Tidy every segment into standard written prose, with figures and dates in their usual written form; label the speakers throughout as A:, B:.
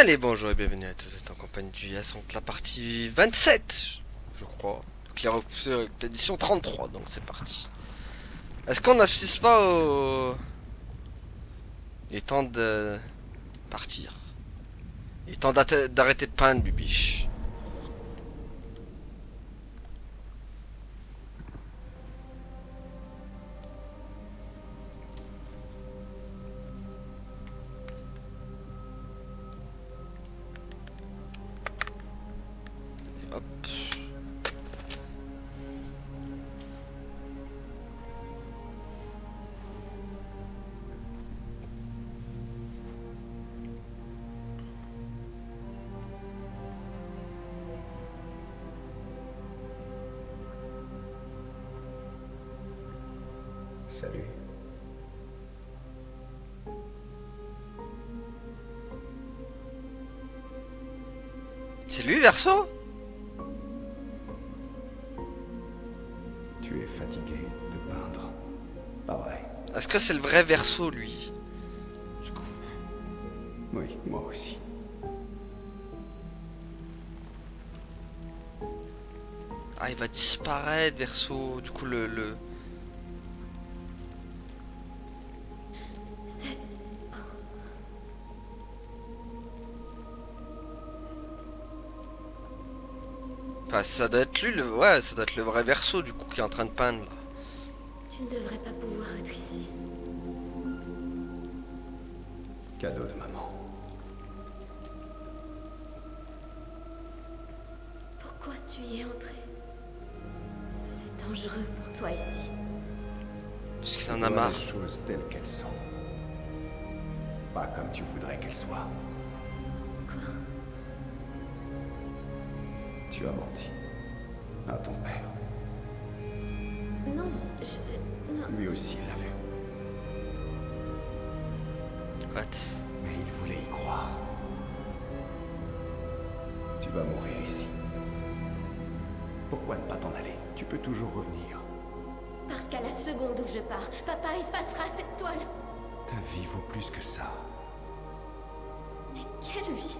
A: Allez, bonjour et bienvenue à tous, vous êtes en compagnie du Yas, donc la partie 27, je crois. Donc l'édition 33, donc c'est parti. Est-ce qu'on n'assiste pas au... Il est temps de partir. Il est temps d'arrêter de peindre, Bibiche. Et hop.
B: Salut.
A: C'est lui, Verso?
B: Tu es fatigué de peindre. Pas vrai.
A: Est-ce que c'est le vrai Verso, lui? Du coup.
B: Oui, moi aussi.
A: Ah, il va disparaître, Verso. Du coup, le...
C: C'est...
A: Enfin, ça doit être lui, le... Ouais, ça doit être le vrai Verso, du coup, qui est en train de peindre, là.
C: Tu ne devrais pas pouvoir être ici.
B: Cadeau de maman.
C: Pourquoi tu y es entré? C'est dangereux pour toi ici.
A: Parce qu'il en a
B: Vois
A: marre.
B: les choses telles qu'elles sont. Pas comme tu voudrais qu'elles soient.
C: Quoi?
B: Tu as menti. À ton père.
C: Non, non.
B: Lui aussi l'a vu.
A: What?
B: Mais il voulait y croire. Tu vas mourir ici. Pourquoi ne pas t'en aller? Tu peux toujours revenir.
C: Parce qu'à la seconde où je pars, papa effacera cette toile.
B: Ta vie vaut plus que ça.
C: Mais quelle vie?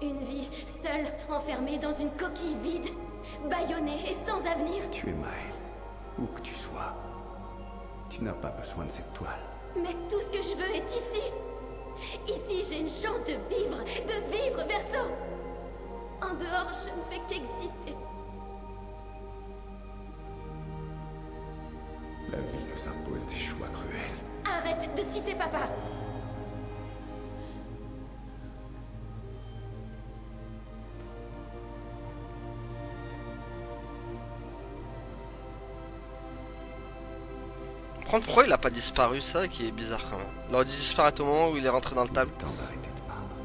C: Une vie seule, enfermée dans une coquille vide, bâillonnée et sans avenir.
B: Tu es Maël. Où que tu sois. Tu n'as pas besoin de cette toile.
C: Mais tout ce que je veux est ici. Ici, j'ai une chance de vivre, Verso. En dehors, je ne fais qu'exister.
B: La vie nous impose des choix cruels.
C: Arrête de citer papa.
A: Par contre, pourquoi il a pas disparu, ça qui est bizarre quand même. Il aurait dû disparaître au moment où il est rentré dans le table.
B: Temps d'arrêter de peindre.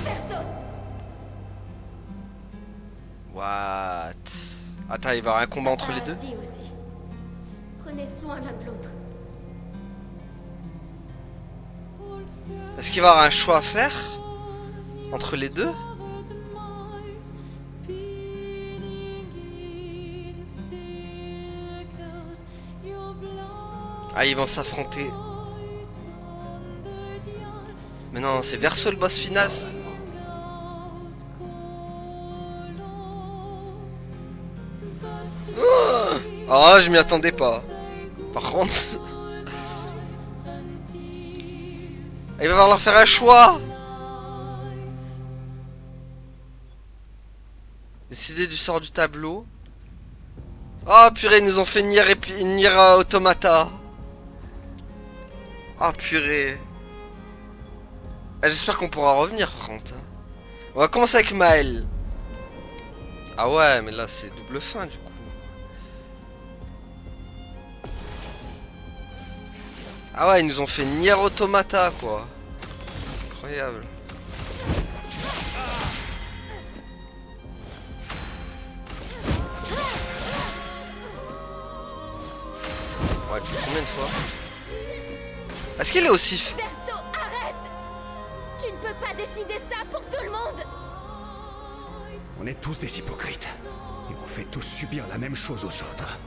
C: Verso.
A: What? Attends, il va y avoir un combat entre les
C: Papa a
A: deux?
C: dit aussi. Prenez soin l'un de l'autre.
A: Est-ce qu'il va y avoir un choix à faire? Entre les deux? Ah, ils vont s'affronter. Mais non, c'est Verso le boss final. Oh, je m'y attendais pas. Par contre... Il va falloir faire un choix. Décider du sort du tableau. Oh purée, ils nous ont fait Nier Automata. Oh purée. Ah, j'espère qu'on pourra revenir par contre. On va commencer avec Maël. Ah ouais, mais là c'est double fin du coup. Ah ouais, ils nous ont fait Nier Automata quoi. Incroyable. Ouais, depuis combien de fois? Est-ce qu'il est aussi...
C: Verso, arrête! Tu ne peux pas décider ça pour tout le monde!
B: On est tous des hypocrites. Et on fait tous subir la même chose aux autres.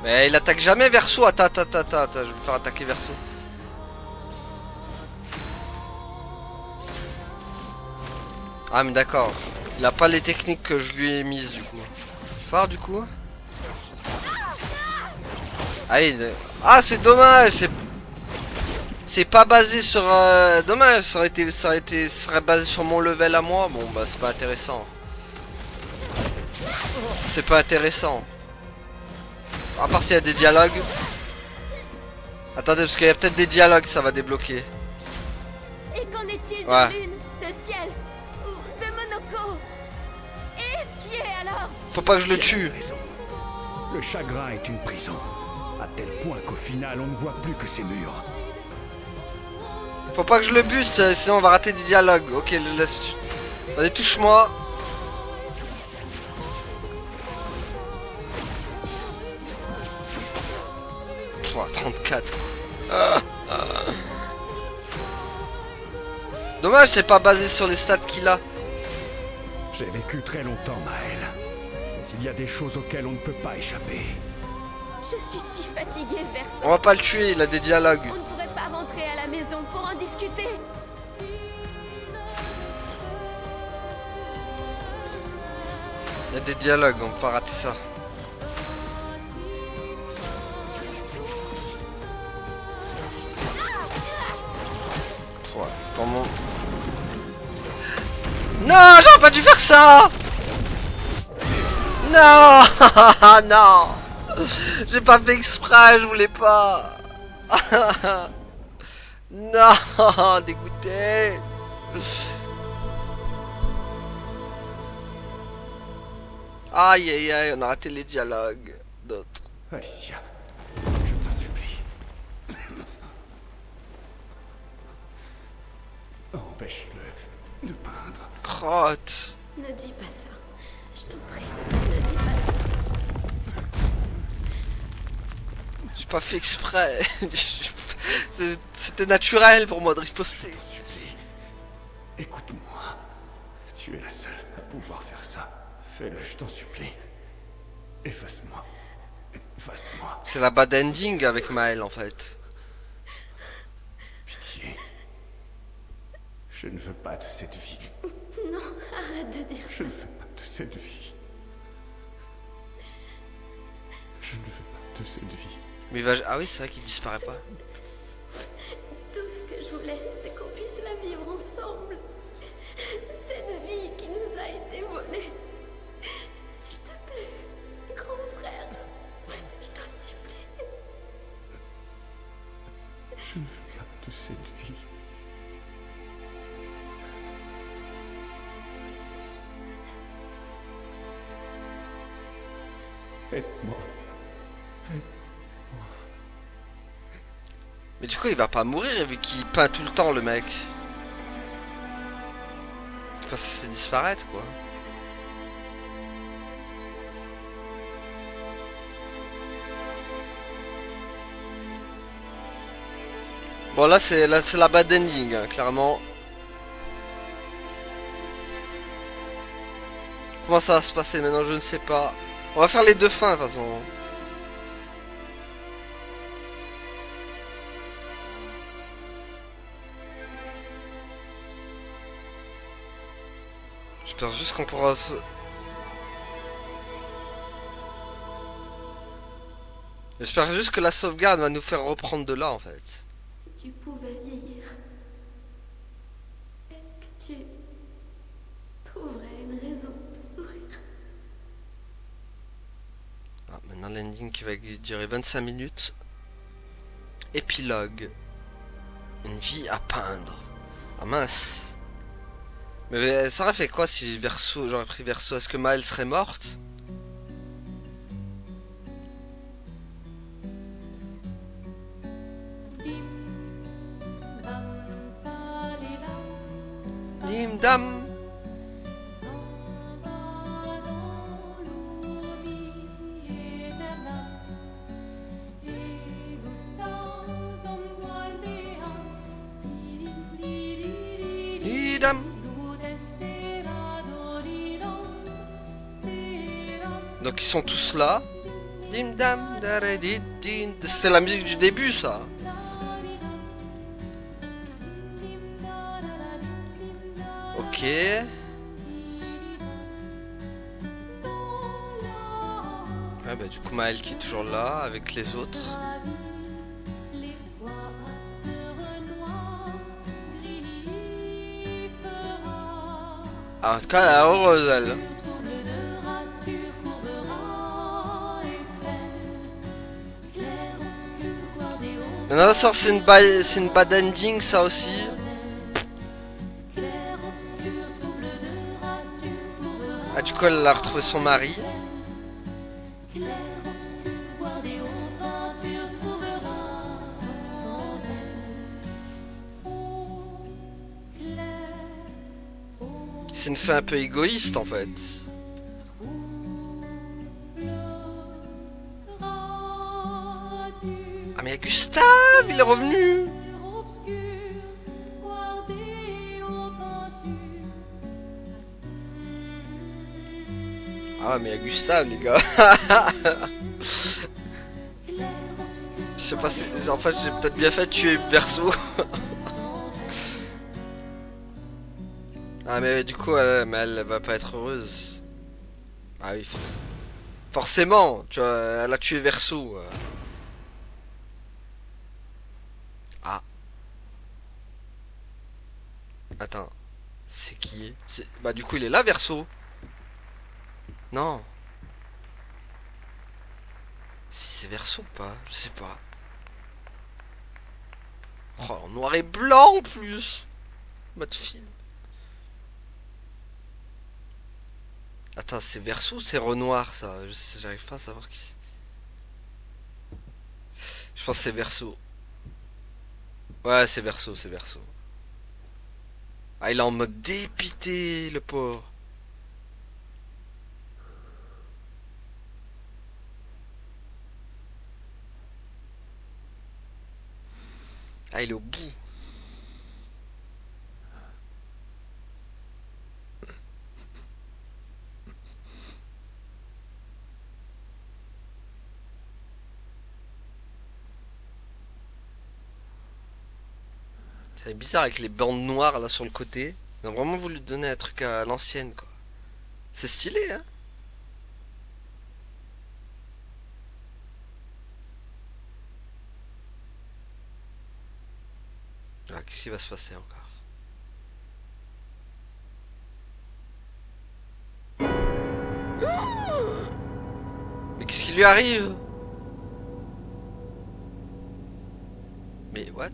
A: Mais il attaque jamais Verso. Attends, je vais me faire attaquer Verso. Ah mais d'accord. Il a pas les techniques que je lui ai mises du coup. Phare du coup. Ah, c'est dommage. C'est pas basé sur. Dommage. Ça serait basé sur mon level à moi. Bon bah c'est pas intéressant. C'est pas intéressant. À part s'il y a des dialogues. Attendez parce qu'il y a peut-être des dialogues, ça va débloquer.
C: Et qu'en est-il de
A: Ouais.
C: Lune, de Ciel ou de Monoko? Et ce qui est alors?
A: Faut pas que je le tue.
B: Raison. Le chagrin est une prison. À tel point qu'au final, on ne voit plus que ces murs.
A: Faut pas que je le bute, sinon on va rater des dialogues. Ok, laisse. Vas-y, touche-moi. Oh, 34. Dommage, c'est pas basé sur les stats qu'il a.
B: J'ai vécu très longtemps, Maël. Mais il y a des choses auxquelles on ne peut pas échapper.
C: Je suis si fatiguée, Verso.
A: On va pas le tuer, il a des dialogues.
C: On ne pourrait pas rentrer à la maison pour en discuter.
A: Il y a des dialogues, on peut pas rater ça. Ouais, dans mon... Non, j'aurais pas dû faire ça. Non. Non. J'ai pas fait exprès, je voulais pas. Non, dégoûté. Aïe aïe aïe, on a raté les dialogues d'autres.
B: Alicia, je t'en supplie. Empêche-le de peindre.
A: Crotte.
C: Ne dis pas ça. Je t'en prie. Ne dis pas ça.
A: J'ai pas fait exprès. C'était naturel pour moi de riposter.
B: Je t'en supplie. Écoute-moi. Tu es la seule à pouvoir faire ça. Fais-le, je t'en supplie. Efface-moi. Efface-moi.
A: C'est la bad ending avec Maël en fait.
B: Pitié. Je ne veux pas de cette vie.
C: Non, arrête de dire
B: Je
C: ça.
B: ne veux pas de cette vie. Je ne veux pas de cette vie.
A: Mais il va... Ah oui, c'est vrai qu'il disparaît pas.
C: Tout ce que je voulais, c'est qu'on puisse la vivre ensemble. Cette vie qui nous a été volée. S'il te plaît, grand frère, je t'en supplie.
B: Je ne veux pas de cette vie. Aide-moi.
A: Mais du coup, il va pas mourir vu qu'il peint tout le temps le mec. Enfin, ça c'est disparaître quoi. Bon là c'est la bad ending hein, clairement. Comment ça va se passer maintenant je ne sais pas. On va faire les deux fins de toute façon. J'espère juste qu'on pourra se... J'espère juste que la sauvegarde va nous faire reprendre de là en fait.
C: Si tu pouvais vieillir, est-ce que tu trouverais une raison de sourire?
A: Ah, maintenant l'ending qui va durer 25 minutes. Épilogue. Une vie à peindre. Ah mince. Mais ça aurait fait quoi si Verso, j'aurais pris Verso? Est-ce que Maël serait morte? Dim dam. Idam. Donc ils sont tous là. Dim dam daredi din. C'est la musique du début, ça. Ok. Ouais, bah du coup Maël qui est toujours là avec les autres. Ah, en tout cas, elle est heureuse, elle. Non, ça c'est une bad ending, ça aussi. Ah, du coup, elle a retrouvé son mari. C'est une fin un peu égoïste en fait. Ah mais Gustave, il est revenu. Ah mais Gustave les gars. Je sais pas si... En fait j'ai peut-être bien fait de tuer Verseau. Ah mais du coup elle va pas être heureuse. Ah oui forcément, tu vois, elle a tué Verseau. Ah. Attends. C'est qui? Bah du coup il est là Verseau. Non. Si c'est Verseau ou pas? Je sais pas. Oh, en noir et blanc en plus. Mode film. Attends, c'est Verseau ou c'est Renoir ça? J'arrive pas à savoir qui c'est. Je pense que c'est Verseau. Ouais, c'est Verseau, c'est Verseau. Ah, il est en mode dépité, le pauvre. Ah, il est au bout. C'est bizarre avec les bandes noires là sur le côté. Ils ont vraiment voulu donner un truc à l'ancienne quoi. C'est stylé hein. Ah, qu'est-ce qui va se passer encore? Mais qu'est-ce qui lui arrive? Mais what?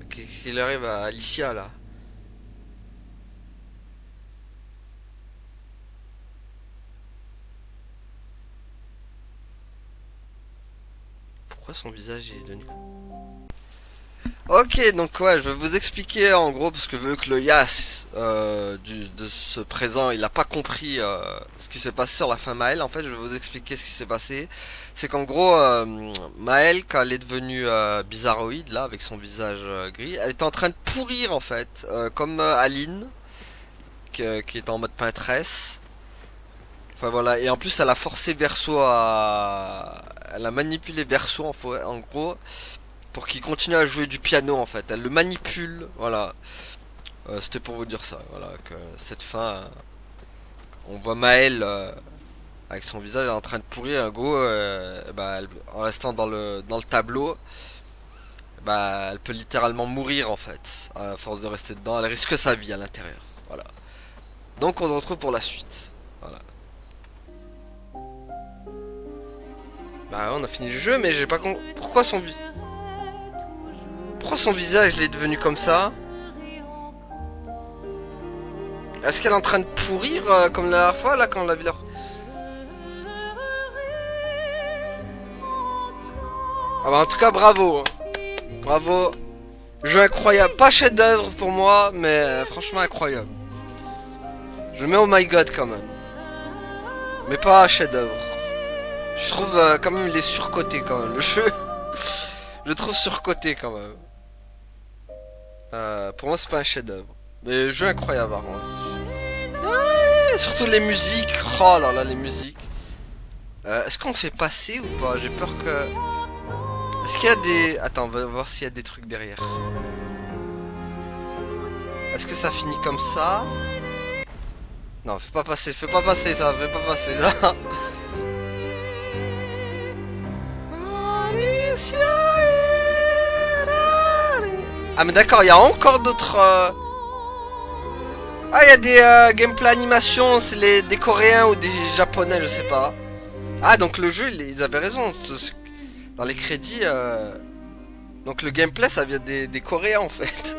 A: Qu'est-ce qui lui arrive à Alicia là? Pourquoi son visage est devenu... Ok, donc ouais, je vais vous expliquer en gros, parce que vu que le Yas de ce présent, il a pas compris ce qui s'est passé sur la fin Maël, en fait, je vais vous expliquer ce qui s'est passé. C'est qu'en gros, Maël, quand elle est devenue bizarroïde, là, avec son visage gris, elle était en train de pourrir, en fait, comme Aline, qui est en mode peintresse. Enfin voilà, et en plus, elle a forcé Verseau à... Elle a manipulé Verseau, en gros, pour qu'il continue à jouer du piano en fait. Elle le manipule, voilà. C'était pour vous dire ça, voilà, que cette fin, on voit Maël avec son visage en train de pourrir, un gros, en restant dans le tableau, bah, elle peut littéralement mourir en fait, à force de rester dedans. Elle risque sa vie à l'intérieur, voilà. Donc on se retrouve pour la suite, voilà. Bah on a fini le jeu, mais j'ai pas compris pourquoi pourquoi son visage il est devenu comme ça. Est-ce qu'elle est en train de pourrir comme la dernière fois là quand on l'a vu là? Ah bah en tout cas bravo. Bravo. Jeu incroyable. Pas chef d'œuvre pour moi, mais franchement incroyable. Je mets oh my god quand même. Mais pas chef d'œuvre. Je trouve quand même il est surcoté quand même le jeu. Je le trouve surcoté quand même. Pour moi c'est pas un chef d'œuvre. Mais jeu incroyable par contre. Ouais, surtout les musiques. Oh là là les musiques. Est-ce qu'on fait passer ou pas? J'ai peur que... Est-ce qu'il y a des... Attends, on va voir s'il y a des trucs derrière. Est-ce que ça finit comme ça? Non, fais pas passer ça, fais pas passer ça. Ah mais d'accord, il y a encore d'autres... Ah, il y a des gameplay animations, c'est des coréens ou des japonais, je sais pas. Ah, donc le jeu, ils avaient raison. Dans les crédits, donc le gameplay, ça vient des coréens en fait.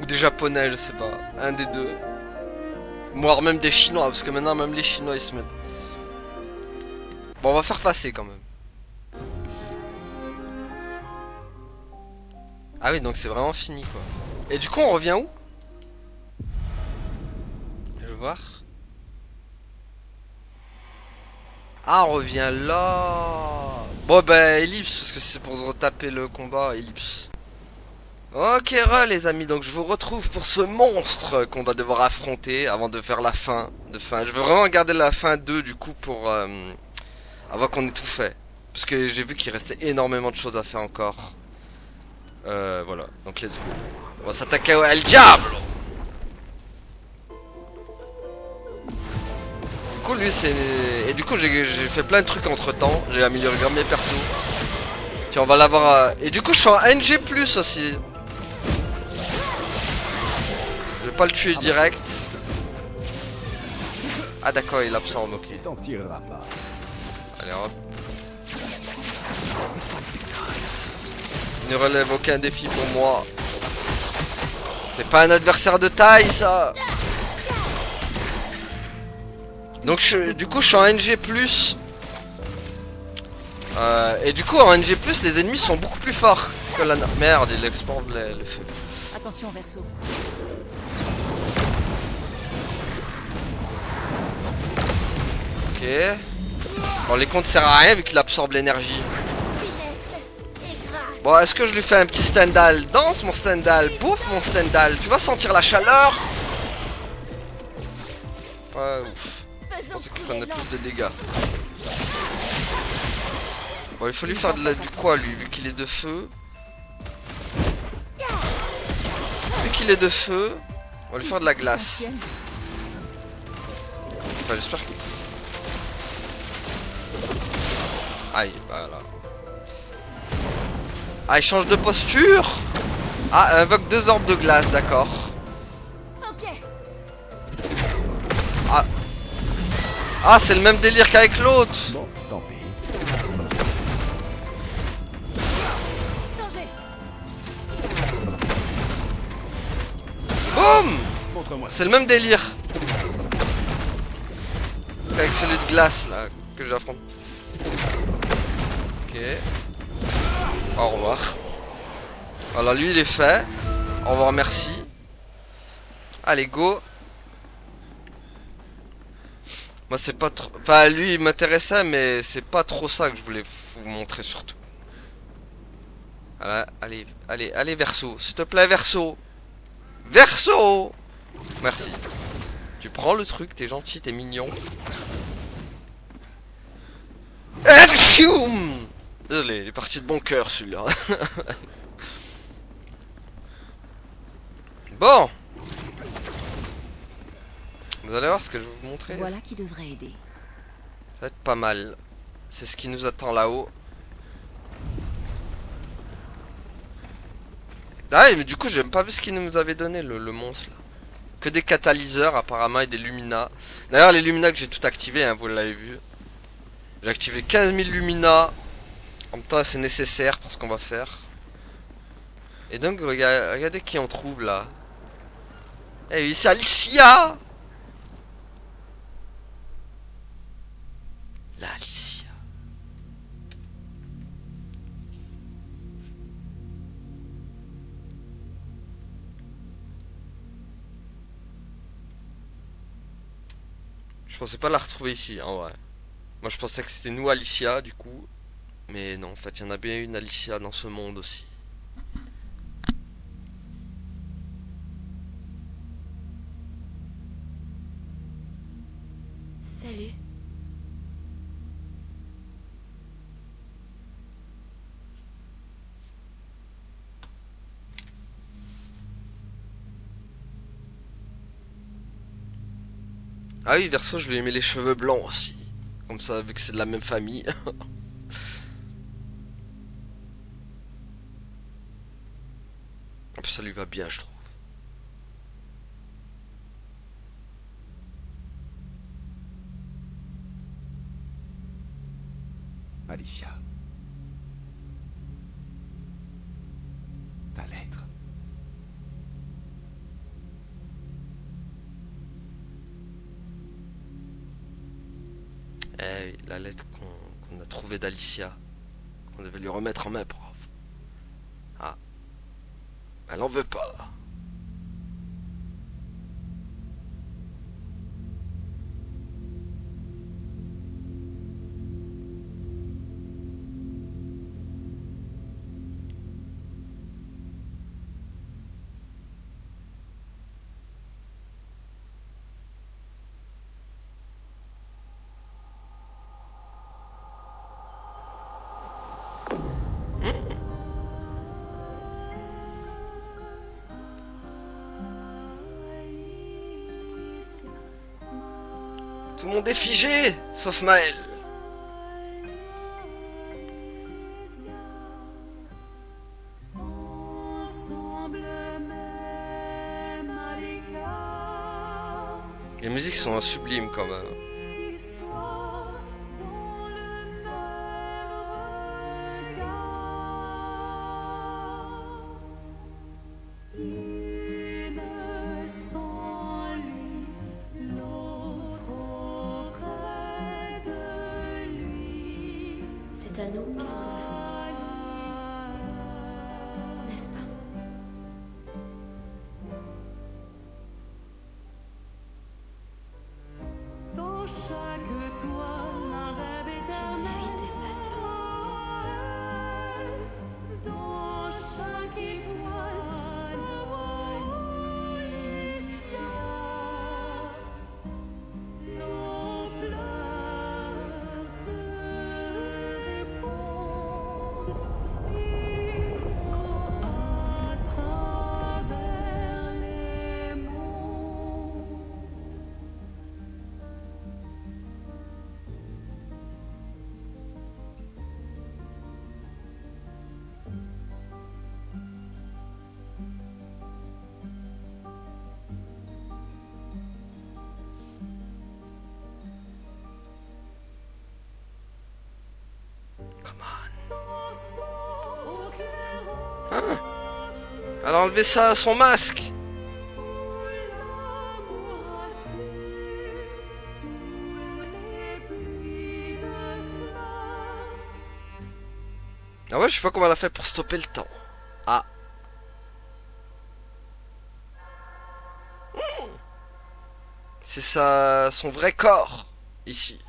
A: Ou des japonais, je sais pas. Un des deux. Voire même des chinois, parce que maintenant, même les chinois, ils se mettent. Bon, on va faire passer quand même. Ah oui, donc c'est vraiment fini quoi. Et du coup, on revient où? Je vais voir. Ah, on revient là. Bon, bah, ellipse, parce que c'est pour se retaper le combat, ellipse. Ok, les amis, donc je vous retrouve pour ce monstre qu'on va devoir affronter avant de faire la fin. Je veux vraiment garder la fin 2 du coup pour... avant qu'on ait tout fait. Parce que j'ai vu qu'il restait énormément de choses à faire encore. Voilà, donc let's go. On va s'attaquer au El Diablo. Du coup lui c'est... Et du coup j'ai fait plein de trucs entre temps. J'ai amélioré grave mes persos. Tiens on va l'avoir... Et du coup je suis en NG+, aussi. Je vais pas le tuer direct. Ah d'accord il absorbe, ok.
B: T'en tireras pas.
A: Allez hop. Ne relève aucun défi pour moi. C'est pas un adversaire de taille ça. Donc du coup je suis en NG+. Et du coup en NG+, les ennemis sont beaucoup plus forts que la... Merde, il exporte le feu.
D: Attention, Verso.
A: Ok. Bon les comptes sert à rien vu qu'il absorbe l'énergie. Bon, est-ce que je lui fais un petit Stendhal? Danse mon Stendhal, bouffe mon Stendhal. Tu vas sentir la chaleur? Ouais, ouf. Je pensais qu'il prenait plus de dégâts. Bon, il faut lui faire du quoi lui, vu qu'il est de feu. Vu qu'il est de feu, on va lui faire de la glace. Enfin, j'espère que... Aïe, voilà. Ah, il change de posture. Ah, invoque 2 orbes de glace, d'accord. Ah. Ah, c'est le même délire qu'avec l'autre.
B: Bon, tant pis.
A: Boum.
B: Montre-moi.
A: C'est le même délire qu'avec celui de glace, là, que j'affronte. Ok. Au revoir. Voilà, lui, il est fait. Au revoir, merci. Allez, go. Moi, c'est pas trop... Enfin, lui, il m'intéressait, mais c'est pas trop ça que je voulais vous montrer, surtout. Voilà, allez, Verso. S'il te plaît, Verso. Verso. Merci. Tu prends le truc, t'es gentil, t'es mignon. Désolé, il est parti de bon cœur, celui-là. Bon. Vous allez voir ce que je vais vous montrer.
D: Voilà qui devrait aider.
A: Ça va être pas mal. C'est ce qui nous attend là-haut. Ah mais du coup j'ai même pas vu ce qu'il nous avait donné le monstre là. Que des catalyseurs apparemment et des Lumina. D'ailleurs les Lumina que j'ai tout activé, hein, vous l'avez vu. J'ai activé 15 000 Lumina. En même temps c'est nécessaire pour ce qu'on va faire. Et donc regardez qui on trouve là. Eh oui c'est Alicia. La Alicia. Je pensais pas la retrouver ici en vrai. Moi je pensais que c'était nous Alicia du coup. Mais non en fait il y en a bien une Alicia dans ce monde aussi.
C: Salut.
A: Ah oui, Verso, je lui ai mis les cheveux blancs aussi. Comme ça, vu que c'est de la même famille. En plus, ça lui va bien, je trouve.
B: Alicia. Ta lettre.
A: Eh oui, la lettre qu'on a trouvée d'Alicia. Qu'on devait lui remettre en main propre. Ah. Elle en veut pas. Tout le monde est figé, sauf Maël. Les musiques sont sublimes quand même.
C: C'est à nous qu'elle n'est-ce pas?
E: Dans chaque toile, un rêve
C: Tu ne
E: éternel.
C: méritais pas ça.
E: Dans chaque étoile, Alicia. Nos pleurs se répondent, écho à travers les mondes.
A: Come on. Ah. Elle a enlevé ça, son masque. Ah ouais, je sais pas comment elle a fait pour stopper le temps. Ah. C'est son vrai corps, ici.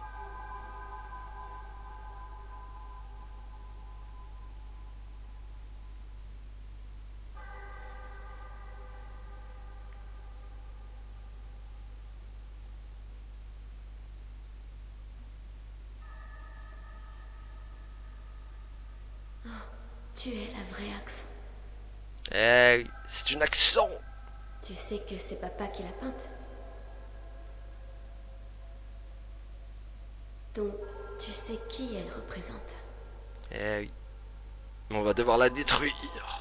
C: Tu es la vraie Accent.
A: Eh oui, c'est une accent.
C: Tu sais que c'est papa qui l'a peinte. Donc, tu sais qui elle représente.
A: Eh oui. On va devoir la détruire.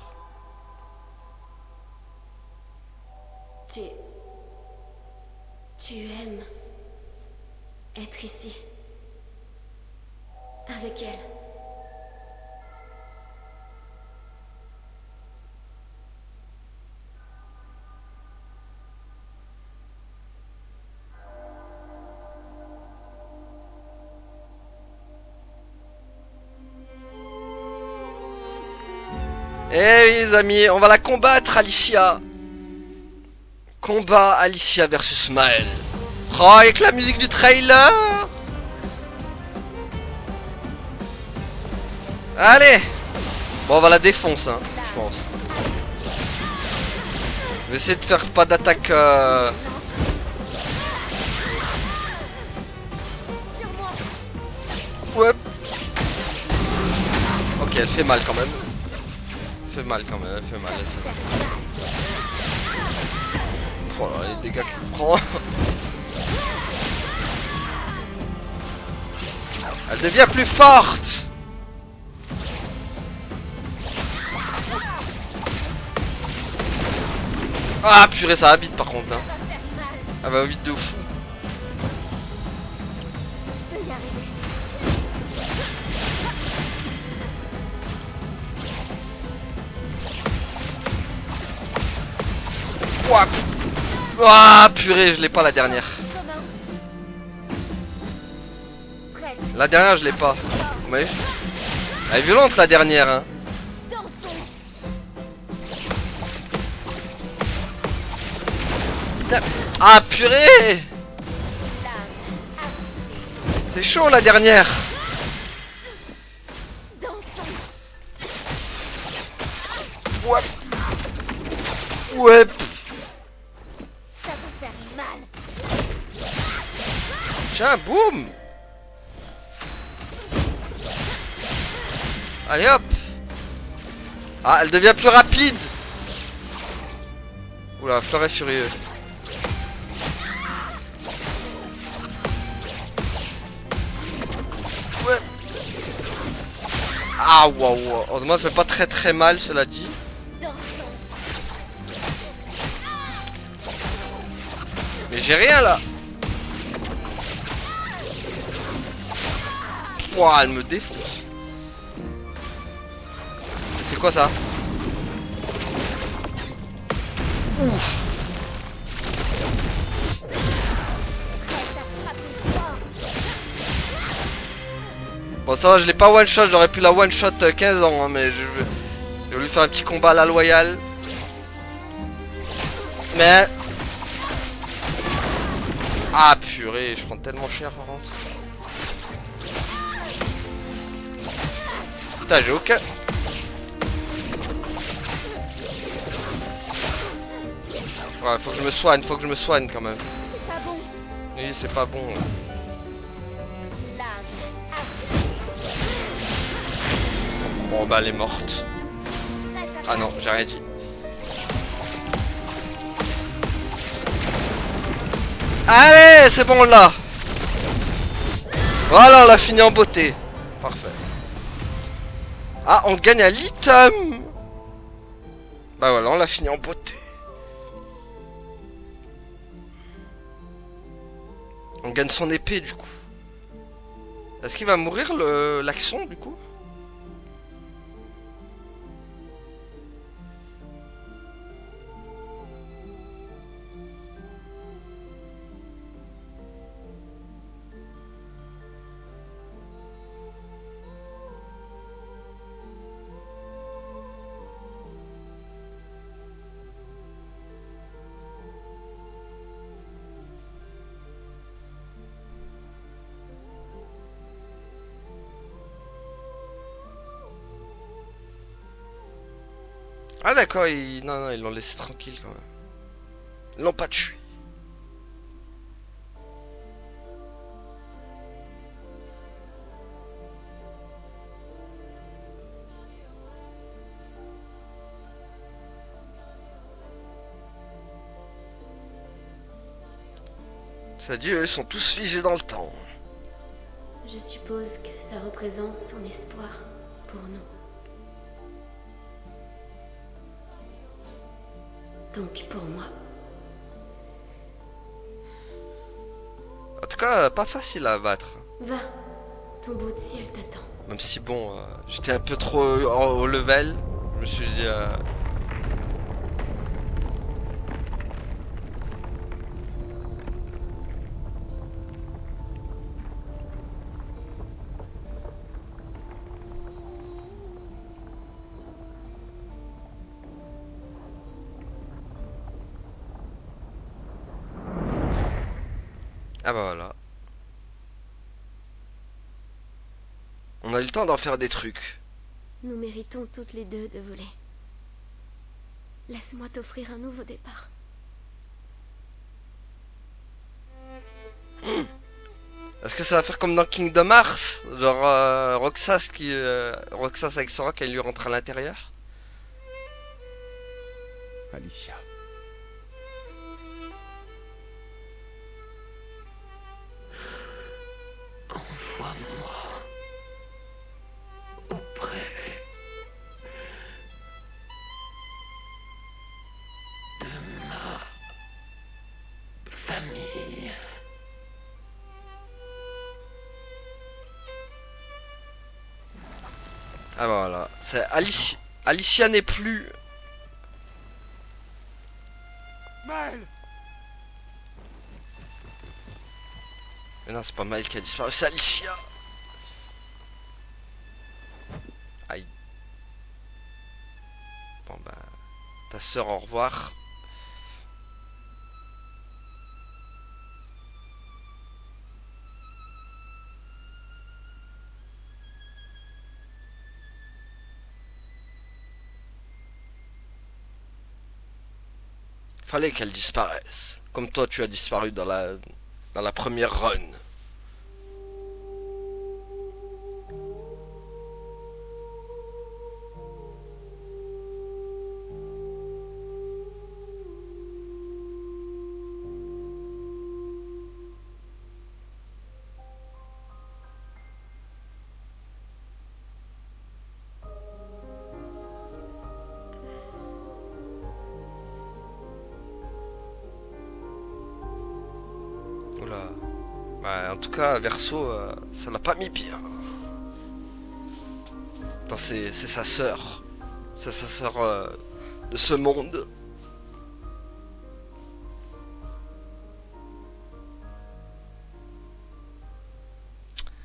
C: Tu aimes être ici. Avec elle.
A: Eh oui, les amis, on va la combattre, Alicia. Combat Alicia versus Maël. Oh, avec la musique du trailer. Allez. Bon, on va la défoncer, hein, je pense. Je vais essayer de faire pas d'attaque. Ouais. Ok, elle fait mal quand même. Elle fait mal quand même, elle fait mal. Voilà, les dégâts qu'elle prend. Elle devient plus forte. Ah purée, ça va vite par contre. Hein.
C: Ça va faire mal.
A: Elle va vite de fou.
C: Je peux y arriver.
A: Ouah. Ah purée, je l'ai pas la dernière.
C: Commun. Prête.
A: La dernière, je l'ai pas. Oui. Elle est violente la dernière. Hein.
C: Dansons.
A: Ah purée. C'est chaud la dernière.
C: Dansons.
A: Ouais. Ouais.
C: Ça va faire mal.
A: Tiens, boum. Allez hop. Ah, elle devient plus rapide. Oula, Fleur est furieux. Ouais. Ah, waouh. Heureusement, elle fait pas très mal, cela dit.
C: Dansons.
A: Mais j'ai rien là. Ouah, elle me défonce. C'est quoi ça? Ouf. Bon ça va, je l'ai pas one shot, j'aurais pu la one shot 15 ans hein, mais je vais lui faire un petit combat à la loyale. Mais... Ah purée, je prends tellement cher par contre. Putain, j'ai aucun... Ouais, faut que je me soigne quand même.
C: C'est pas bon.
A: Oui, c'est pas bon. Bon bah elle est morte. Ah non, j'ai rien dit. Allez, c'est bon là. Voilà, on l'a fini en beauté. Parfait. Ah, on gagne à l'item. Bah voilà, on l'a fini en beauté. On gagne son épée du coup. Est-ce qu'il va mourir l'action du coup? Ah d'accord, non, ils l'ont laissé tranquille quand même. Ils l'ont pas tué. Ça dit, eux, ils sont tous figés dans le temps.
C: Je suppose que ça représente son espoir pour nous. Donc pour moi.
A: En tout cas, pas facile à battre.
C: Va, ton bout de ciel t'attend.
A: Même si bon, j'étais un peu trop au level. Je me suis dit... Ah bah voilà. On a eu le temps d'en faire des trucs.
C: Nous méritons toutes les deux de voler. Laisse-moi t'offrir un nouveau départ.
A: Est-ce que ça va faire comme dans Kingdom Hearts? Genre Roxas Roxas avec Sora quand il lui rentre à l'intérieur?
B: Alicia.
F: Envoie-moi.
A: Ah bah voilà. C'est Alicia n'est plus.
B: Maël!
A: Mais non, c'est pas Maël qui a disparu, c'est Alicia. Aïe. Bon bah. Ta sœur, au revoir. Fallait qu'elle disparaisse. Comme toi, tu as disparu dans la première run. Oula. Bah, en tout cas, Verso, ça l'a pas mis bien. Attends, c'est sa sœur. C'est sa sœur de ce monde.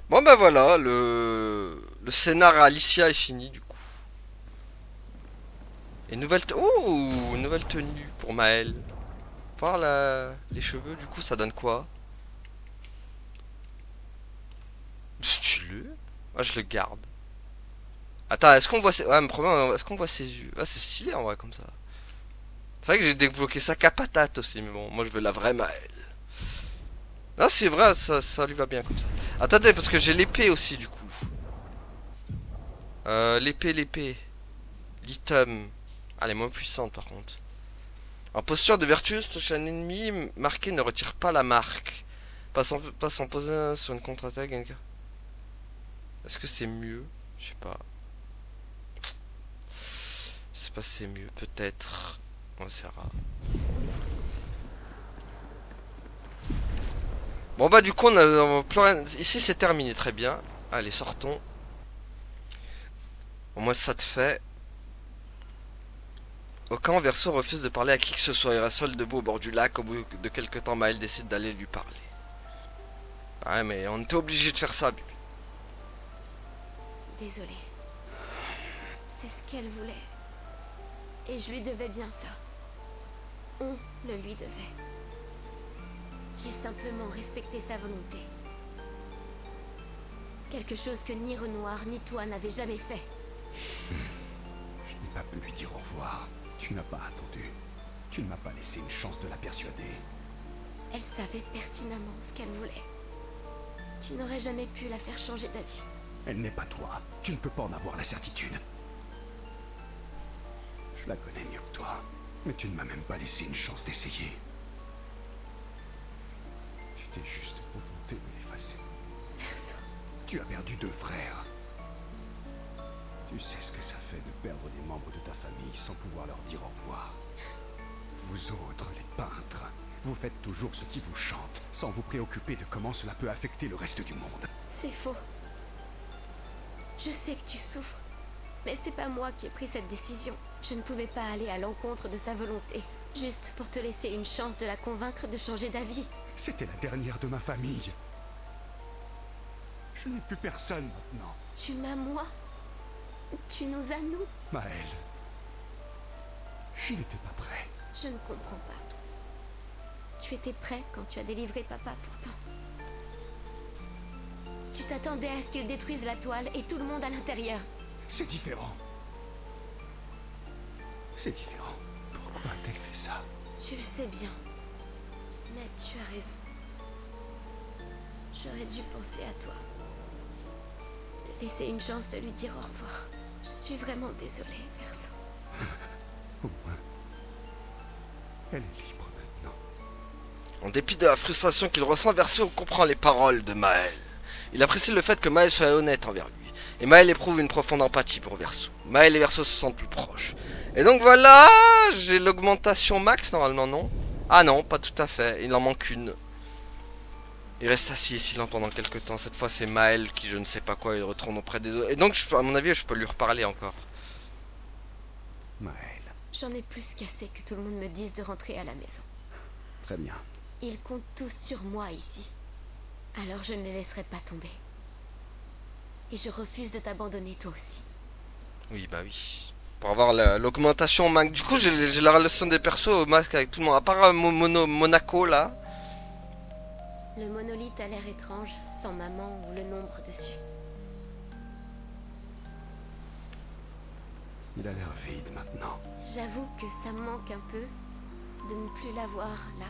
A: Bon bah voilà, le scénar à Alicia est fini du coup. Et nouvelle tenue pour Maël. Voir les cheveux, du coup, ça donne quoi? Stylé. Ah, je le garde. Attends, est-ce qu'on voit ses... Ouais, mais problème, est-ce qu'on voit ses yeux? Ah, c'est stylé en vrai comme ça. C'est vrai que j'ai débloqué sa capatate aussi, mais bon, moi je veux la vraie Maël. Ah, c'est vrai, ça lui va bien comme ça. Attendez, parce que j'ai l'épée aussi, du coup. L'épée. L'item. Ah, elle est moins puissante par contre. En posture de vertueuse, touche un ennemi marqué ne retire pas la marque. Passe en posant sur une contre-attaque. Est-ce que c'est mieux? Je sais pas. Je sais pas si c'est mieux. Peut-être. On essaiera. Bon bah du coup on a plus rien. Ici c'est terminé, très bien. Allez, sortons. Au moins ça te fait. Au camp, Verso refuse de parler à qui que ce soit. Il reste seul debout au bord du lac. Au bout de quelques temps, Maël décide d'aller lui parler. Ouais, mais on était obligé de faire ça.
C: Désolée. C'est ce qu'elle voulait. Et je lui devais bien ça. On le lui devait. J'ai simplement respecté sa volonté. Quelque chose que ni Renoir ni toi n'avez jamais fait.
B: Je n'ai pas pu lui dire au revoir. Tu n'as pas attendu. Tu ne m'as pas laissé une chance de la persuader.
C: Elle savait pertinemment ce qu'elle voulait. Tu n'aurais jamais pu la faire changer d'avis.
B: Elle n'est pas toi. Tu ne peux pas en avoir la certitude. Je la connais mieux que toi. Mais tu ne m'as même pas laissé une chance d'essayer. Tu t'es juste contenté de l'effacer.
C: Verso.
B: Tu as perdu 2 frères. Tu sais ce que ça fait de perdre des membres de ta famille sans pouvoir leur dire au revoir. Vous autres, les peintres, vous faites toujours ce qui vous chante, sans vous préoccuper de comment cela peut affecter le reste du monde.
C: C'est faux. Je sais que tu souffres. Mais c'est pas moi qui ai pris cette décision. Je ne pouvais pas aller à l'encontre de sa volonté. Juste pour te laisser une chance de la convaincre de changer d'avis.
B: C'était la dernière de ma famille. Je n'ai plus personne maintenant.
C: Tu m'as moi. Tu nous as nous.
B: Maël. Je n'étais pas prêt.
C: Je ne comprends pas. Tu étais prêt quand tu as délivré papa pourtant. Tu t'attendais à ce qu'il détruise la toile et tout le monde à l'intérieur.
B: C'est différent. C'est différent. Pourquoi a-t-elle fait ça?
C: Tu le sais bien. Mais tu as raison. J'aurais dû penser à toi. Te laisser une chance de lui dire au revoir. Je suis vraiment désolée, Verso.
B: Au moins, elle est libre maintenant.
A: En dépit de la frustration qu'il ressent, Verso comprend les paroles de Maël. Il apprécie le fait que Maël soit honnête envers lui. Et Maël éprouve une profonde empathie pour Verso. Maël et Verso se sentent plus proches. Et donc voilà, j'ai l'augmentation max normalement, non? Ah non, pas tout à fait, il en manque une. Il reste assis et silent pendant quelques temps. Cette fois, c'est Maël qui, je ne sais pas quoi, il retourne auprès des autres. Et donc, à mon avis, je peux lui reparler encore.
B: Maël,
C: J'en ai plus qu'assez que tout le monde me dise de rentrer à la maison.
B: très bien.
C: Ils comptent tous sur moi ici. Alors je ne les laisserai pas tomber. Et je refuse de t'abandonner toi aussi.
A: Oui, bah oui. Pour avoir l'augmentation au max. Du coup, j'ai la relation des persos au max avec tout le monde. À part Monaco, là.
C: Le monolithe a l'air étrange, sans maman ou le nombre dessus.
B: Il a l'air vide maintenant.
C: J'avoue que ça me manque un peu de ne plus la voir là.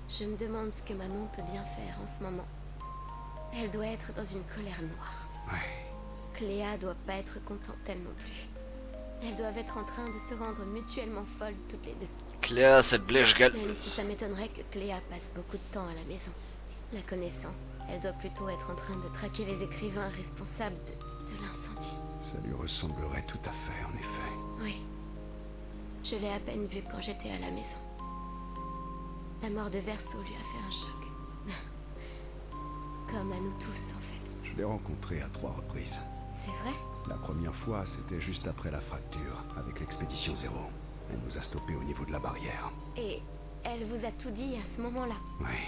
C: Je me demande ce que maman peut bien faire en ce moment. Elle doit être dans une colère noire.
B: Ouais.
C: Cléa doit pas être contente elle non plus. Elles doivent être en train de se rendre mutuellement folles toutes les deux.
A: Cléa, cette blèche gal...
C: Même si ça m'étonnerait que Cléa passe beaucoup de temps à la maison. La connaissant, elle doit plutôt être en train de traquer les écrivains responsables de l'incendie.
B: Ça lui ressemblerait tout à fait, en effet.
C: Oui. Je l'ai à peine vue quand j'étais à la maison. La mort de Verso lui a fait un choc. Comme à nous tous, en fait.
B: Je l'ai rencontré à 3 reprises.
C: C'est vrai?
B: La première fois, c'était juste après la fracture, avec l'expédition 0. Elle nous a stoppés au niveau de la barrière.
C: Et elle vous a tout dit à ce moment-là?
B: Oui.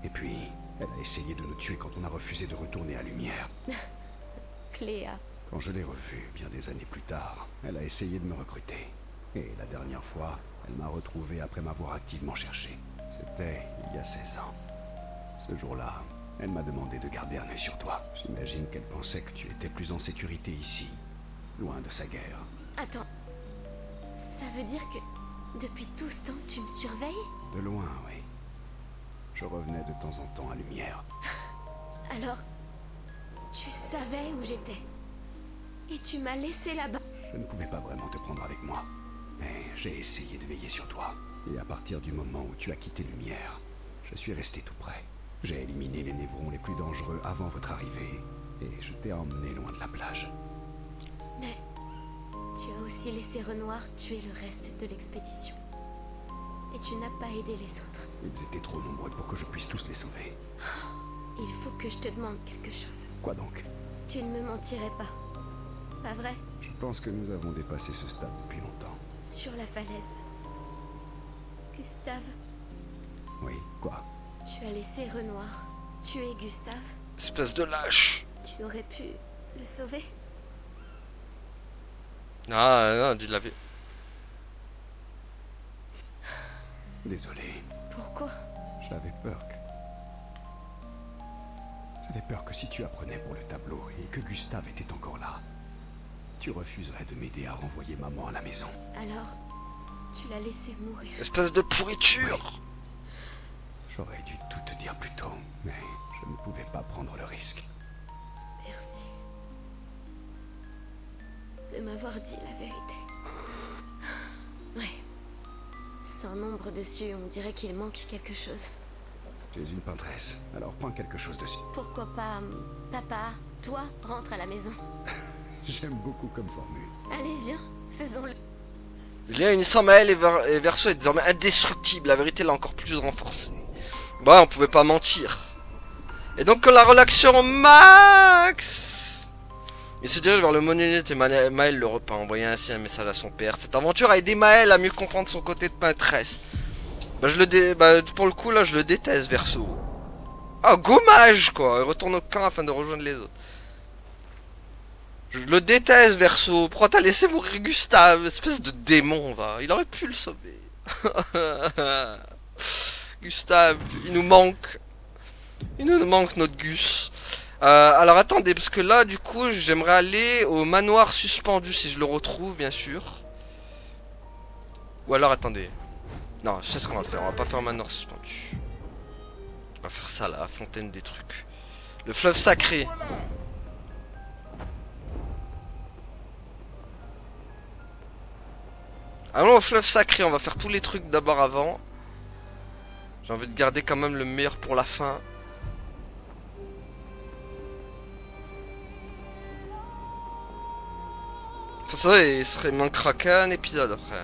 B: Et puis, elle a essayé de nous tuer quand on a refusé de retourner à Lumière.
C: Cléa.
B: Quand je l'ai revue, bien des années plus tard, elle a essayé de me recruter. Et la dernière fois, elle m'a retrouvé après m'avoir activement cherché. C'était il y a 16 ans. Ce jour-là, elle m'a demandé de garder un œil sur toi. J'imagine qu'elle pensait que tu étais plus en sécurité ici, loin de sa guerre.
C: Attends. Ça veut dire que depuis tout ce temps, tu me surveilles?
B: De loin, oui. Je revenais de temps en temps à Lumière.
C: Alors, tu savais où j'étais. Et tu m'as laissé là-bas.
B: Je ne pouvais pas vraiment te prendre avec moi. Mais j'ai essayé de veiller sur toi. Et à partir du moment où tu as quitté Lumière, je suis resté tout près. J'ai éliminé les névrons les plus dangereux avant votre arrivée. Et je t'ai emmené loin de la plage.
C: Mais tu as aussi laissé Renoir tuer le reste de l'expédition. Et tu n'as pas aidé les autres.
B: Ils étaient trop nombreux pour que je puisse tous les sauver.
C: Il faut que je te demande quelque chose.
B: Quoi donc?
C: Tu ne me mentirais pas. Pas vrai?
B: Je pense que nous avons dépassé ce stade depuis longtemps.
C: Sur la falaise. Gustave,
B: Oui, quoi?
C: tu as laissé Renoir tuer Gustave.
A: Espèce de lâche.
C: Tu aurais pu le sauver?
A: Ah, non, tu l'avais.
B: Désolé,
C: Pourquoi?
B: j'avais peur que... J'avais peur que si tu apprenais pour le tableau et que Gustave était encore là, tu refuserais de m'aider à renvoyer maman à la maison.
C: Alors, tu l'as laissé mourir.
A: Espèce de pourriture.
B: J'aurais dû tout te dire plus tôt, mais je ne pouvais pas prendre le risque.
C: Merci. De m'avoir dit la vérité. Ouais. Sans nombre dessus, on dirait qu'il manque quelque chose.
B: Tu es une peintresse, alors prends quelque chose dessus.
C: Pourquoi pas, papa, toi, rentre à la maison.
B: J'aime beaucoup comme formule.
C: Allez, viens, faisons-le.
A: Le lien unissant Maël et Verso est désormais indestructible. La vérité l'a encore plus renforcée. Bah, on pouvait pas mentir. Et donc, la relation max. Il se dirige vers le monolithe et Maël le repeint, envoyant ainsi un message à son père. Cette aventure a aidé Maël à mieux comprendre son côté de peintresse. Bah, pour le coup, là, je le déteste, Verso. Ah, gommage, quoi. Il retourne au camp afin de rejoindre les autres. Je le déteste, Verso. Pourquoi t'as laissé mourir Gustave? Espèce de démon, va. Il aurait pu le sauver. Gustave, il nous manque. Il nous manque notre Gus. Alors attendez, parce que là, du coup, j'aimerais aller au manoir suspendu si je le retrouve, bien sûr. Ou alors, attendez. Non, je sais ce qu'on va faire. On va pas faire un manoir suspendu. On va faire ça, là, la fontaine des trucs. Le fleuve sacré. Allons au fleuve sacré. On va faire tous les trucs d'abord avant. J'ai envie de garder quand même le meilleur pour la fin. Enfin, ça, il manquera qu'un épisode après.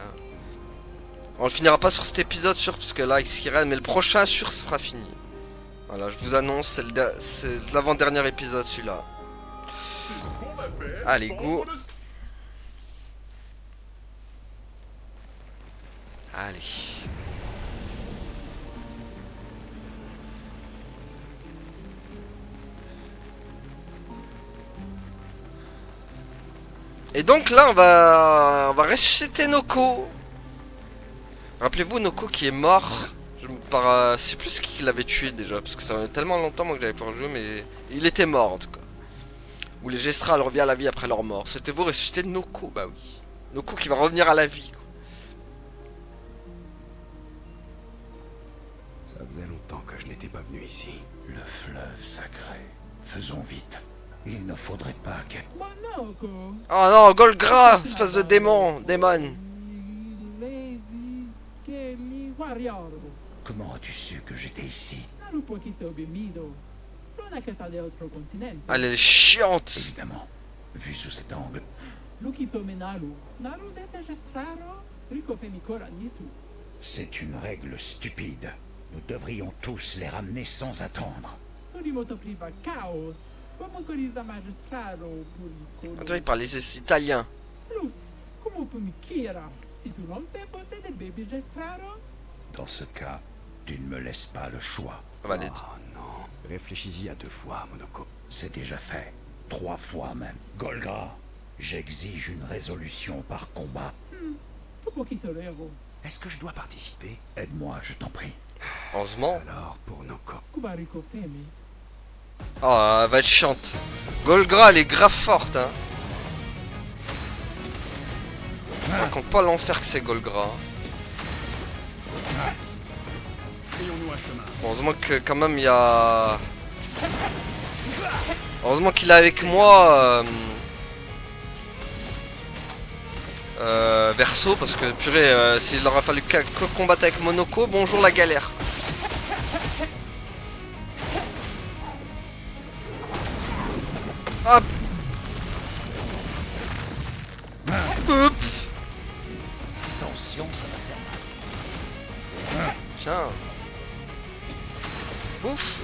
A: On le finira pas sur cet épisode sûr parce que là, X-Kiren, mais le prochain sûr ce sera fini. Voilà, je vous annonce, c'est l'avant-dernier épisode celui-là. Allez, go. Allez. Et donc là, on va ressusciter Noko. Rappelez-vous, Noko qui est mort. C'est plus qui l'avait tué déjà, parce que ça fait tellement longtemps moi que j'avais pas rejoué, mais il était mort en tout cas. Ou les Gestrals reviennent à la vie après leur mort. C'était vous ressusciter Noko, bah oui. Noko qui va revenir à la vie, quoi.
B: Ça faisait longtemps que je n'étais pas venu ici.
F: Le fleuve sacré. Faisons vite. Il ne faudrait pas que...
E: Monoko.
A: Oh non, Golgra, espèce de démon.
E: Lazy, Kelly, Warrior.
F: Comment as-tu su que j'étais ici?
E: Naru poquito bebido. Pronacata de otro continente.
A: Elle est chiante.
F: Évidemment. Vu sous cet angle.
E: Lukito menaru. Naru desegestraro. Rico femicora nisu.
F: C'est une règle stupide. Nous devrions tous les ramener sans attendre.
E: Surimoto priva chaos. Como coriza magistraro
A: On
E: puricolo.
A: dirait qu'il parle les italien.
E: Plus. Como pumikira. Si tu non te fosse de baby gestraro.
F: Dans ce cas, tu ne me laisses pas le choix.
A: Valide.
B: Oh non. Réfléchis-y à 2 fois, Monoko.
F: C'est déjà fait. 3 fois même. Golgra, j'exige une résolution par combat.
E: Tu poquisorero.
B: Est-ce que je dois participer?
F: Aide-moi, je t'en prie.
A: Heureusement.
B: Alors, pour Noko.
E: Kubarico femi.
A: Oh, elle va être chiante. Golgra, elle est grave forte, hein. On raconte pas l'enfer que c'est Golgra. Bon, heureusement que quand même il y a... Heureusement qu'il est avec moi. Verso, parce que purée, s'il aurait fallu que combattre avec Monoko, bonjour la galère. Hop. Hop.
F: Attention, ça va faire mal.
A: Tiens. Ouf.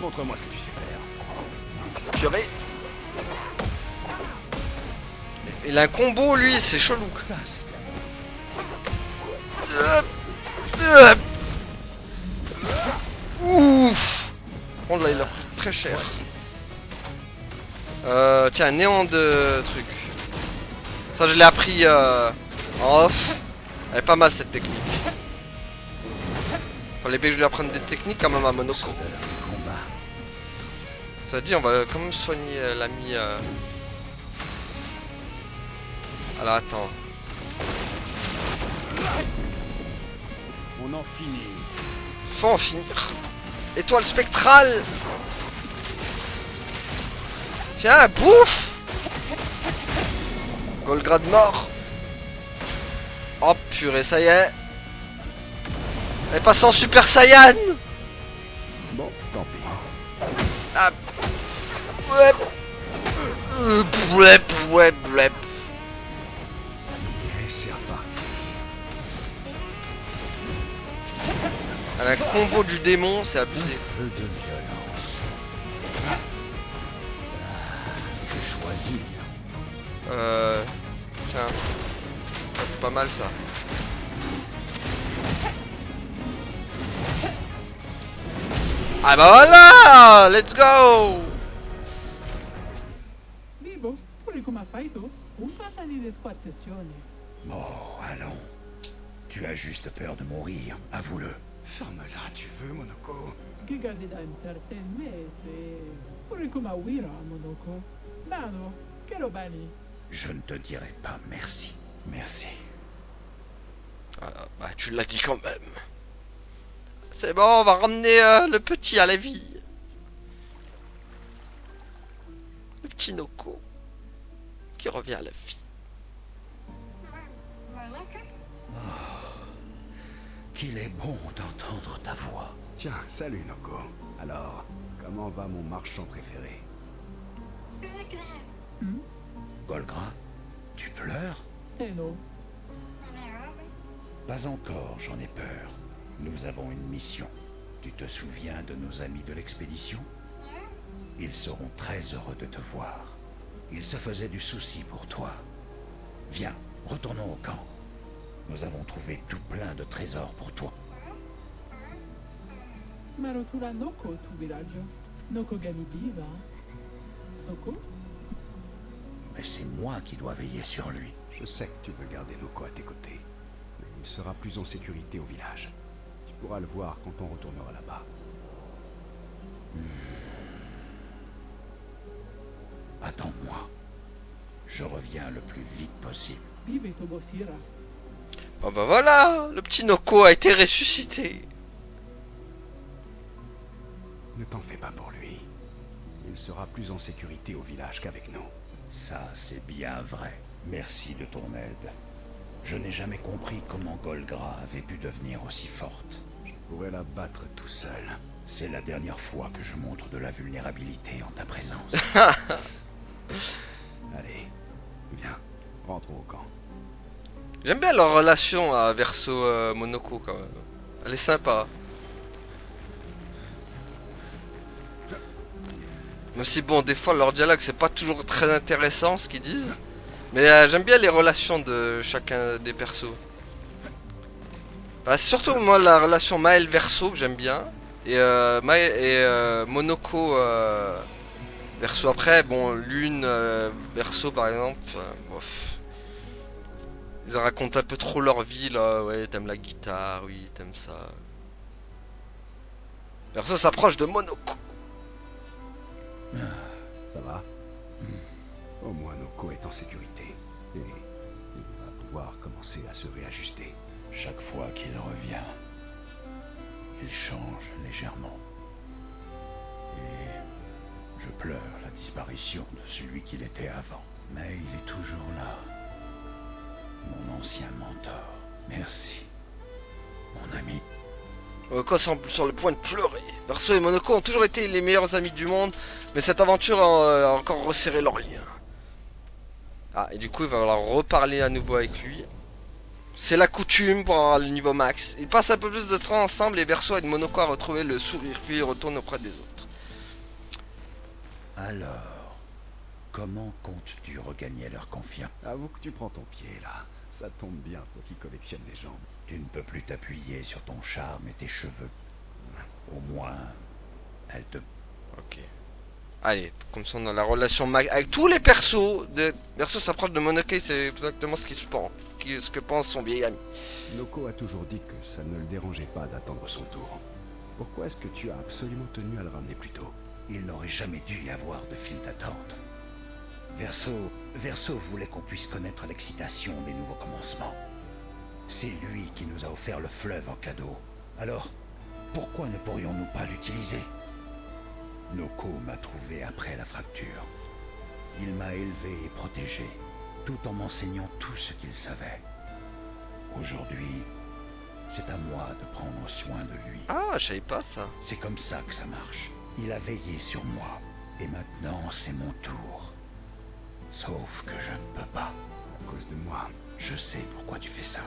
B: Montre-moi ce que tu sais faire.
A: Purée. Il a un combo lui, c'est chelou.
F: Ça, c'est...
A: Ouf. Oh là, il a pris très cher. Tiens, néant de truc. Ça, je l'ai appris en off. Elle est pas mal cette technique. Fallait bien que je lui apprenne des techniques quand même à Monoko.
F: combat.
A: Ça dit, on va quand même soigner l'ami. Alors attends.
B: On en finit.
A: Faut en finir. Étoile spectrale. Tiens, bouffe. Golgrad mort. Oh purée, ça y est. Elle passe en Super Saiyan.
B: Bon, tant pis.
A: Ah. Ouais. Blep, ouais, blep.
B: Et c'est reparti.
A: Elle a un combo du démon, c'est abusé.
F: Peu de violence. Je choisis.
A: Tiens. C'est pas mal ça. Ah bah voilà. Let's go.
E: Vivo, pure come faito. Un passani de squad sessione.
F: Oh, allons. Tu as juste peur de mourir, avoue-le.
B: Ferme-la, tu veux, Monoko?
E: Che gardi da intertenmese. Pure come Wira, Monoko. Nano, che robani.
F: Je ne te dirai pas merci. Merci.
A: Voilà, bah tu l'as dit quand même. C'est bon, on va ramener le petit à la vie. Le petit Noko. Qui revient à la vie.
F: Qu'il est bon d'entendre ta voix.
B: Tiens, salut, Noko. Alors, Comment va mon marchand préféré?
F: Golgra, tu pleures?
E: Eh non.
F: Pas encore, j'en ai peur. Nous avons une mission. Tu te souviens de nos amis de l'expédition? Ils seront très heureux de te voir. Ils se faisaient du souci pour toi. Viens, retournons au camp. Nous avons trouvé tout plein de trésors pour toi.
E: Marotura Noko tu villaggio. Noko Gami viva. Noko?
F: Mais c'est moi qui dois veiller sur lui.
B: Je sais que tu veux garder Noko à tes côtés. Mais il sera plus en sécurité au village. Tu pourras le voir quand on retournera là-bas.
F: Attends-moi. Je reviens le plus vite possible.
E: Vive Tobosira.
A: Bon bah voilà, le petit Noko a été ressuscité.
B: Ne t'en fais pas pour lui. Il sera plus en sécurité au village qu'avec nous.
F: Ça, c'est bien vrai. Merci de ton aide. Je n'ai jamais compris comment Golgra avait pu devenir aussi forte.
B: Je pourrais la battre tout seul.
F: C'est la dernière fois que je montre de la vulnérabilité en ta présence.
B: Allez, viens, rentrons au camp.
A: J'aime bien leur relation à Verso Monoko quand même. Elle est sympa. Même si bon, des fois leur dialogue c'est pas toujours très intéressant ce qu'ils disent. Mais j'aime bien les relations de chacun des persos. Enfin, c'est surtout moi la relation Maël Verso que j'aime bien. Et, Monoko Verso après, bon Lune Verso par exemple, bof. Ils racontent un peu trop leur vie là, ouais t'aimes la guitare, oui t'aimes ça. Verso s'approche de Monoko.
B: Ça va? Au moins Noko est en sécurité. Et il va pouvoir commencer à se réajuster.
F: Chaque fois qu'il revient, il change légèrement. Et je pleure la disparition de celui qu'il était avant. Mais il est toujours là. Mon ancien mentor. Merci, mon ami.
A: Monoko semble sur le point de pleurer. Verso et Monoko ont toujours été les meilleurs amis du monde, mais cette aventure a encore resserré leurs liens. Ah, et du coup, il va falloir reparler à nouveau avec lui. C'est la coutume pour avoir le niveau max. Ils passent un peu plus de temps ensemble et Verso aide Monoko à retrouver le sourire, puis il retourne auprès des autres.
F: Alors, comment comptes-tu regagner leur confiance?
B: Avoue que tu prends ton pied là. Ça tombe bien, toi qui collectionnes les jambes.
F: Tu ne peux plus t'appuyer sur ton charme et tes cheveux. Au moins, elle te...
A: Ok. Allez, comme ça on a la relation max avec tous les persos. Verso s'approche de Monoko, c'est exactement ce ce que pense son vieil ami.
B: Noko a toujours dit que ça ne le dérangeait pas d'attendre son tour. Pourquoi est-ce que tu as absolument tenu à le ramener plus tôt?
F: Il n'aurait jamais dû y avoir de file d'attente. Verso voulait qu'on puisse connaître l'excitation des nouveaux commencements. C'est lui qui nous a offert le fleuve en cadeau. Alors, pourquoi ne pourrions-nous pas l'utiliser? Noko m'a trouvé après la fracture. Il m'a élevé et protégé, tout en m'enseignant tout ce qu'il savait. Aujourd'hui, c'est à moi de prendre soin de lui.
A: Ah, je savais pas ça.
F: C'est comme ça que ça marche. Il a veillé sur moi, et maintenant c'est mon tour. Sauf que je ne peux pas.
B: À cause de moi.
F: Je sais pourquoi tu fais ça.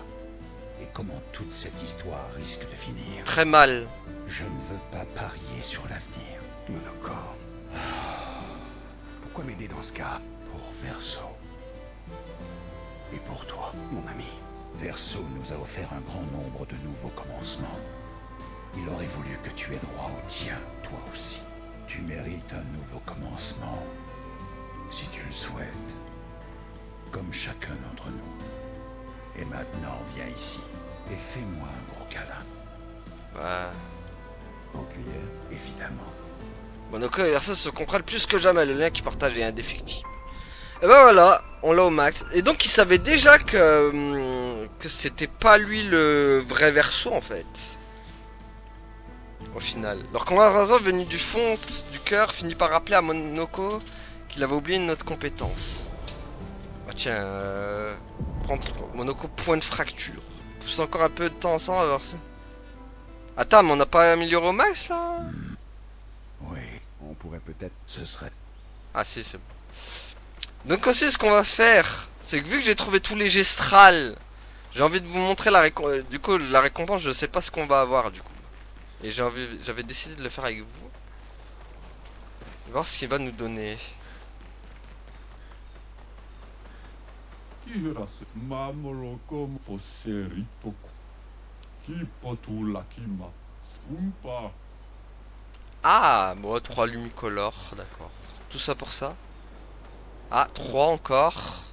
F: Et comment toute cette histoire risque de finir.
A: Très mal.
F: Je ne veux pas parier sur l'avenir.
B: Monoko. Pourquoi m'aider dans ce cas?
F: Pour Verso. Et pour toi.
B: Mon ami.
F: Verso nous a offert un grand nombre de nouveaux commencements. Il aurait voulu que tu aies droit au tien, toi aussi. Tu mérites un nouveau commencement, si tu le souhaites. Comme chacun d'entre nous. Et maintenant, viens ici et fais-moi un gros câlin.
A: Ouais.
B: En cuillère.
F: Évidemment.
A: Monoko et Verso se comprennent plus que jamais, le lien qu'ils partagent est indéfectible. Et ben voilà, on l'a au max. Et donc il savait déjà que c'était pas lui le vrai Verso en fait. Au final. Leur conversation venue du fond du cœur finit par rappeler à Monoko qu'il avait oublié une autre compétence. Ah tiens, prendre Monoko point de fracture. Pousse encore un peu de temps ensemble alors ça. Attends, mais on n'a pas amélioré au max là?
F: Oui,
B: pourrait peut-être...
F: Ce serait...
A: Ah si, c'est bon. Donc aussi, ce qu'on va faire, c'est que vu que j'ai trouvé tous les gestrals, j'ai envie de vous montrer la récompense. Du coup, la récompense, je sais pas ce qu'on va avoir, du coup. Et j'avais décidé de le faire avec vous. Voir ce qu'il va nous donner. Ah, bon, 3 lumicolores, d'accord. Tout ça pour ça. Ah, 3 encore.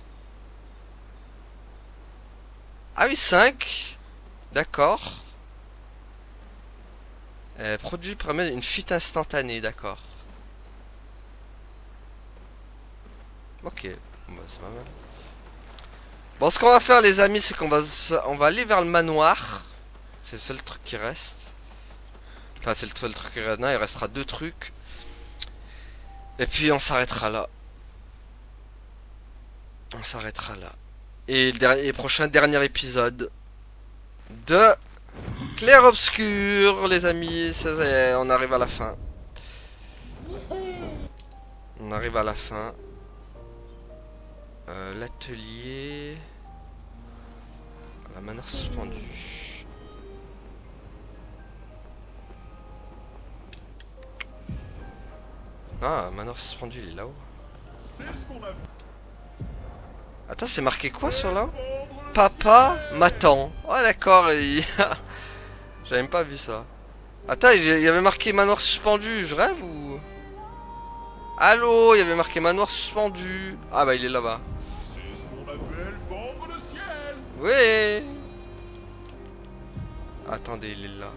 A: Ah oui, 5. D'accord. Produit permet une fuite instantanée, d'accord. Ok, bon, bah, c'est pas mal. Bon, ce qu'on va faire, les amis, c'est qu'on va aller vers le manoir. C'est le seul truc qui reste. Enfin, c'est le seul truc qui reste. Non, il restera 2 trucs. Et puis, on s'arrêtera là. On s'arrêtera là. Et le prochain dernier épisode de Clair Obscur, les amis. Ça y est, on arrive à la fin. On arrive à la fin. L'atelier. La manœuvre suspendue. Ah, manœuvre suspendue, il est là-haut. Attends, c'est marqué quoi sur là-haut? Papa m'attend. Oh d'accord, j'avais même pas vu ça. Attends, il y avait marqué manoir suspendu, je rêve ou... Allô, il y avait marqué manoir suspendu. Ah bah il est là-bas. Oui. Attendez, il est là.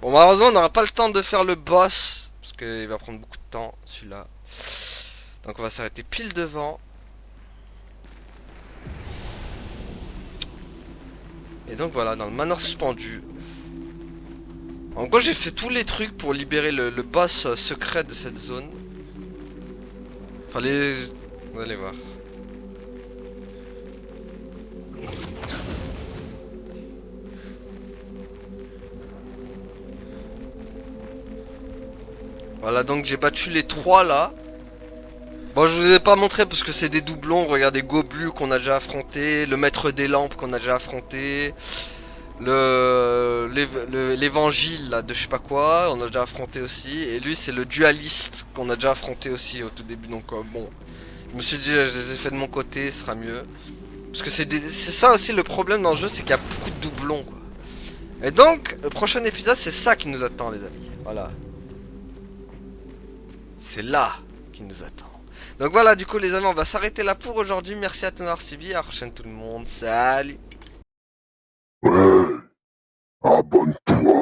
A: Bon, malheureusement, on n'aura pas le temps de faire le boss. Parce qu'il va prendre beaucoup de temps, celui-là. Donc on va s'arrêter pile devant. Et donc voilà, dans le manoir suspendu. En gros, j'ai fait tous les trucs pour libérer le boss secret de cette zone. Fallait... Vous allez voir. Voilà, donc j'ai battu les 3 là. Bon, je vous ai pas montré parce que c'est des doublons. Regardez, Goblu qu'on a déjà affronté, le maître des lampes qu'on a déjà affronté, l'évangile là de je sais pas quoi, on a déjà affronté aussi. Et lui, c'est le dualiste qu'on a déjà affronté aussi au tout début. Donc bon, je me suis dit, je les ai fait de mon côté, ce sera mieux. Parce que c'est ça aussi le problème dans le jeu, c'est qu'il y a beaucoup de doublons, quoi. Et donc, le prochain épisode, c'est ça qui nous attend, les amis. Voilà. C'est là qui nous attend. Donc voilà, du coup, les amis, on va s'arrêter là pour aujourd'hui. Merci à Tonor Cibi, à la prochaine tout le monde. Salut.
G: Ouais, abonne-toi.